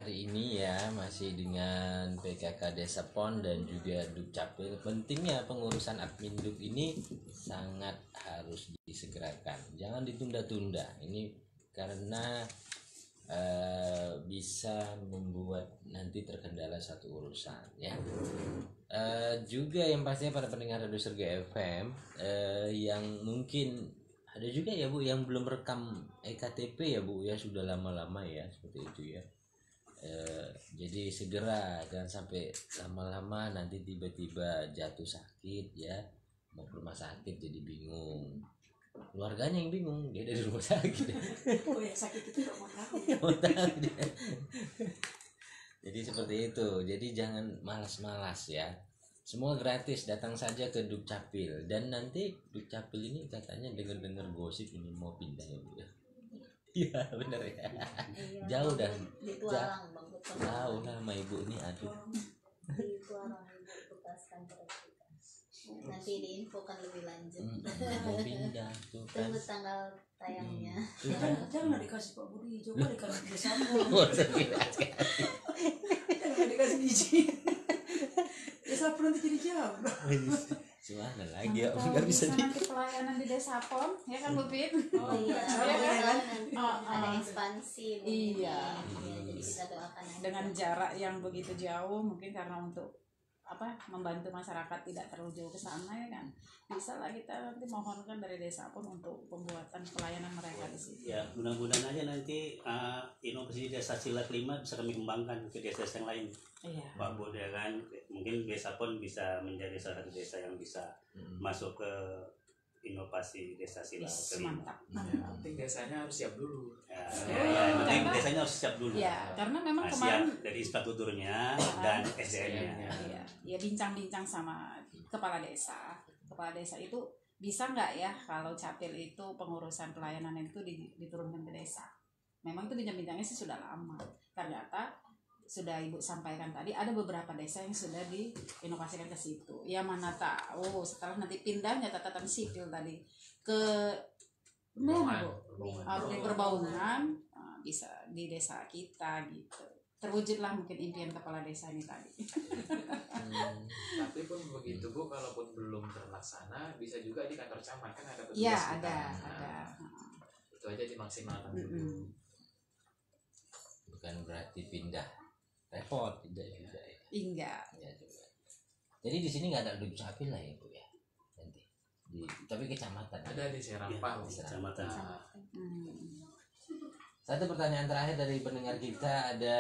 Hari ini ya masih dengan PKK Desa Pon dan juga Dukcapil. Pentingnya pengurusan admin Duk ini sangat harus disegerakan. Jangan ditunda-tunda. Ini karena bisa membuat nanti terkendala satu urusan ya. Juga yang pastinya para pendengar Radio Surga FM yang mungkin ada juga ya Bu yang belum rekam EKTP ya Bu ya, sudah lama-lama ya seperti itu ya. Jadi segera, jangan sampai lama-lama nanti tiba-tiba jatuh sakit ya, mau ke rumah sakit jadi bingung, keluarganya yang bingung, dia dari rumah sakit. Oh yang sakit itu mau tahu. Jadi seperti itu. Jadi jangan malas-malas ya, semua gratis, datang saja ke Dukcapil. Dan nanti Dukcapil ini katanya dengar-dengar gosip ini mau pindah ya Bu ya. Iya bener ya. Jauh dah. Jauh nama ibu ini, aduh. Di Tuarang Ibu bekas kantor kita. Nanti diinfokan lebih lanjut. Mau pindah tuh kan. Tunggu tanggal tayangnya. Jangan dikasih Pak Budi, coba dikasih bersama. Jangan dikasih izin. Ya siapa nanti jadi jauh. Gimana lagi ya, nggak bisa di nanti pelayanan di Desa Pon ya kan Bu Pit? Oh iya, kan? nanti ada ekspansi. Iya. Jadi kita doakan aja. Dengan jarak yang begitu jauh mungkin karena untuk membantu masyarakat tidak terlalu jauh ke sana ya kan, bisa lah kita nanti mohonkan dari Desa Pon untuk pembuatan pelayanan mereka di situ. Ya mudah-mudahan aja nanti inovasi desa Silat 5 bisa kami kembangkan ke desa-desa yang lain. Iya. Pak Bud ya kan, mungkin Desa Pon bisa menjadi salah satu desa yang bisa masuk ke inovasi desa Silat kelima. Mantap. Yang penting desanya harus siap dulu. Ya, penting desanya harus siap dulu. Ya, karena memang Siap kemarin dari infrastrukturnya dan SDM-nya. ya bincang-bincang sama kepala desa. Kepala desa itu bisa nggak ya kalau Capil itu pengurusan pelayanan itu diturunkan ke desa. Memang itu bincang-bincangnya sih sudah lama. Ternyata sudah Ibu sampaikan tadi ada beberapa desa yang sudah diinovasikan ke situ. Ya mana tahu setelah nanti pindahnya catatan sipil tadi ke mana Bu? Perbaungan bisa di desa kita gitu. Terwujudlah mungkin impian kepala desa ini tadi. Tapi pun begitu Bu, kalaupun belum terlaksana bisa juga di kantor camat kan ada petugas. Iya kita. ada. Itu aja dimaksimalkan dulu. bukan berarti pindah repot, tidak juga ya. Enggak. Ya, juga. Jadi di sini nggak ada Dukcapil lah ya Bu ya, nanti tapi kecamatan Ada di Serampang. Di Kecamatan. Satu pertanyaan terakhir dari pendengar kita, ada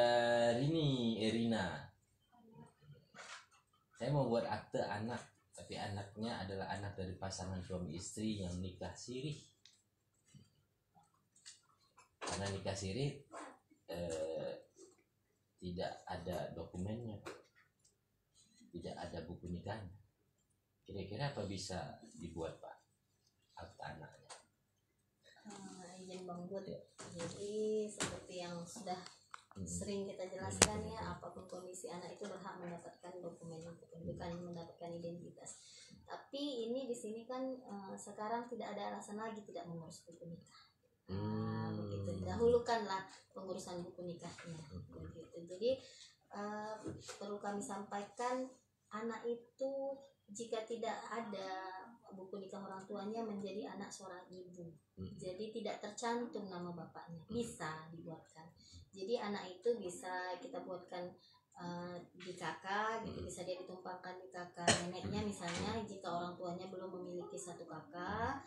Erina. Saya mau buat akte anak, tapi anaknya adalah anak dari pasangan suami istri yang nikah siri. Karena nikah siri tidak ada dokumennya, tidak ada buku nikahnya. Kira-kira apa bisa dibuat Pak akte anaknya? Izin Bang Bud. Jadi seperti yang sudah sering kita jelaskan ya, apapun kondisi anak itu berhak mendapatkan dokumen kependudukan, mendapatkan identitas. Tapi ini di sini kan sekarang tidak ada alasan lagi tidak mengurus buku nikah. Begitu, dahulukanlah pengurusan buku nikahnya. Begitu. Jadi perlu kami sampaikan, anak itu jika tidak ada buku nikah orang tuanya menjadi anak seorang ibu. Jadi tidak tercantum nama bapaknya, bisa dibuatkan. Jadi anak itu bisa kita buatkan di kakak gitu, bisa dia ditumpangkan di kakak neneknya misalnya jika orang tuanya belum memiliki satu kakak,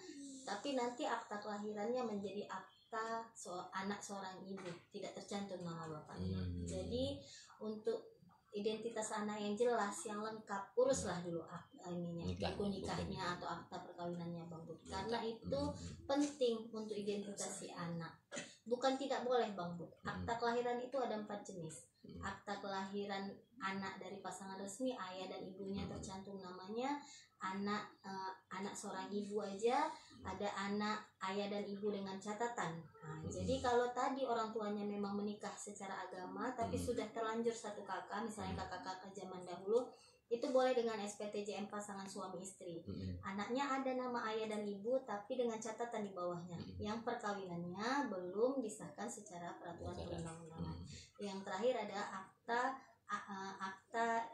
tapi nanti akta kelahirannya menjadi akta anak seorang ibu, tidak tercantum nama bapaknya. Jadi untuk identitas anak yang jelas, yang lengkap, uruslah dulu buku nikahnya atau akta perkawinannya Bang Bud. Karena itu penting untuk identitas si anak. Bukan tidak boleh Bang Bud. Akta kelahiran itu ada 4 jenis. Akta kelahiran anak dari pasangan resmi, ayah dan ibunya tercantum namanya. Anak seorang ibu aja ada anak, ayah dan ibu dengan catatan. Nah, jadi kalau tadi orang tuanya memang menikah secara agama tapi sudah terlanjur satu kakak, misalnya kakak-kakak zaman dahulu, itu boleh dengan SPTJM pasangan suami istri. Anaknya ada nama ayah dan ibu tapi dengan catatan di bawahnya, yang perkawinannya belum disahkan secara peraturan perundang-undangan. Yang terakhir ada akta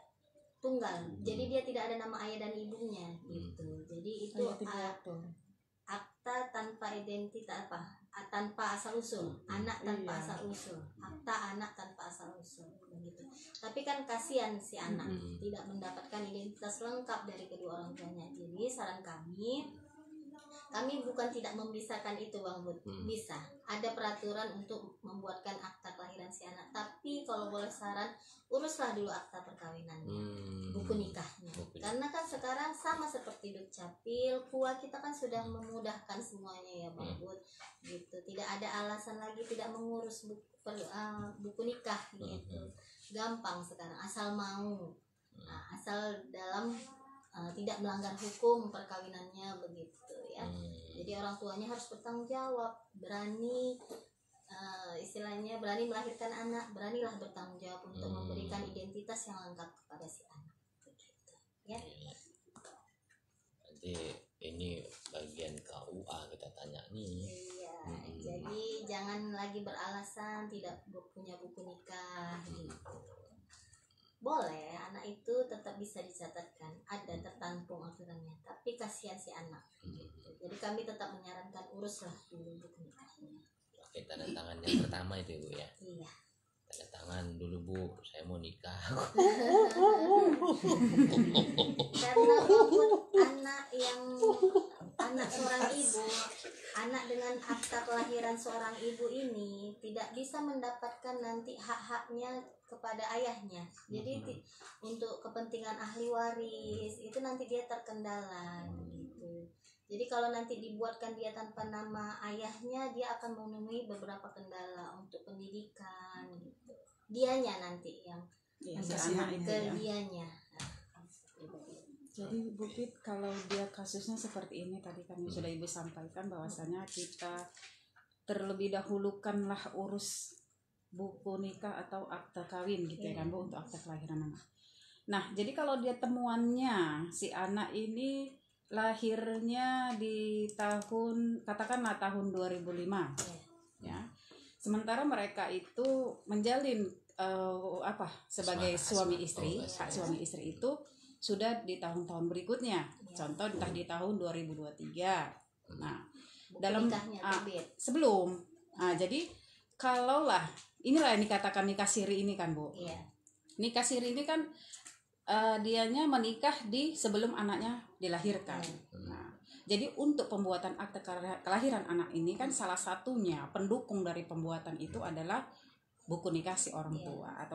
tunggal, jadi dia tidak ada nama ayah dan ibunya gitu. Jadi itu akta tanpa identitas tanpa asal usul, anak tanpa asal usul, akta anak tanpa asal usul begitu. Tapi kan kasihan si anak tidak mendapatkan identitas lengkap dari kedua orang tuanya. Jadi saran kami bukan tidak memisahkan itu Bang Bud, bisa ada peraturan untuk membuatkan akta kelahiran si anak, tapi kalau boleh saran uruslah dulu akta perkawinannya, buku nikahnya, karena kan sekarang sama seperti Dukcapil, KUA kita kan sudah memudahkan semuanya ya Bang Bud, gitu, tidak ada alasan lagi tidak mengurus buku nikah gitu, gampang sekarang asal mau, asal dalam tidak melanggar hukum perkawinannya begitu ya. Jadi orang tuanya harus bertanggung jawab, berani istilahnya berani melahirkan anak, beranilah bertanggung jawab untuk memberikan identitas yang lengkap kepada si anak begitu ya. Nanti ini bagian KUA kita tanya nih. Iya, jadi jangan lagi beralasan tidak punya buku nikah gitu. Boleh, anak itu tetap bisa dicatatkan, ada tertampung aturannya, tapi kasihan si anak gitu. Jadi kami tetap menyarankan uruslah dulu buku nikahnya. Oke, tanda tangan yang pertama itu Bu ya. Iya. Tanda tangan dulu Bu, saya mau nikah. Karena walaupun anak seorang ibu, anak dengan akta kelahiran seorang ibu ini tidak bisa mendapatkan nanti hak-haknya kepada ayahnya. Jadi untuk kepentingan ahli waris itu nanti dia terkendala gitu. Jadi kalau nanti dibuatkan dia tanpa nama ayahnya, dia akan menemui beberapa kendala untuk pendidikan gitu. Dianya nanti yang dianya. Jadi Bu Pit, kalau dia kasusnya seperti ini tadi kan sudah Ibu sampaikan bahwasanya kita terlebih dahulukanlah urus buku nikah atau akta kawin gitu ya kan Bu, untuk akta kelahiran anak. Nah, jadi kalau dia temuannya si anak ini lahirnya di katakanlah tahun 2005 ya. Sementara mereka itu menjalin sebagai suami istri, hak suami istri itu sudah di tahun-tahun berikutnya. Contoh entah di tahun 2023. Nah, dalam sebelum. Nah, jadi kalaulah inilah yang dikatakan nikah siri ini kan Bu. Iya. Nikah siri ini kan dianya menikah sebelum anaknya dilahirkan. Nah, jadi untuk pembuatan akte kelahiran anak ini kan salah satunya pendukung dari pembuatan itu adalah buku nikah si orang tua atau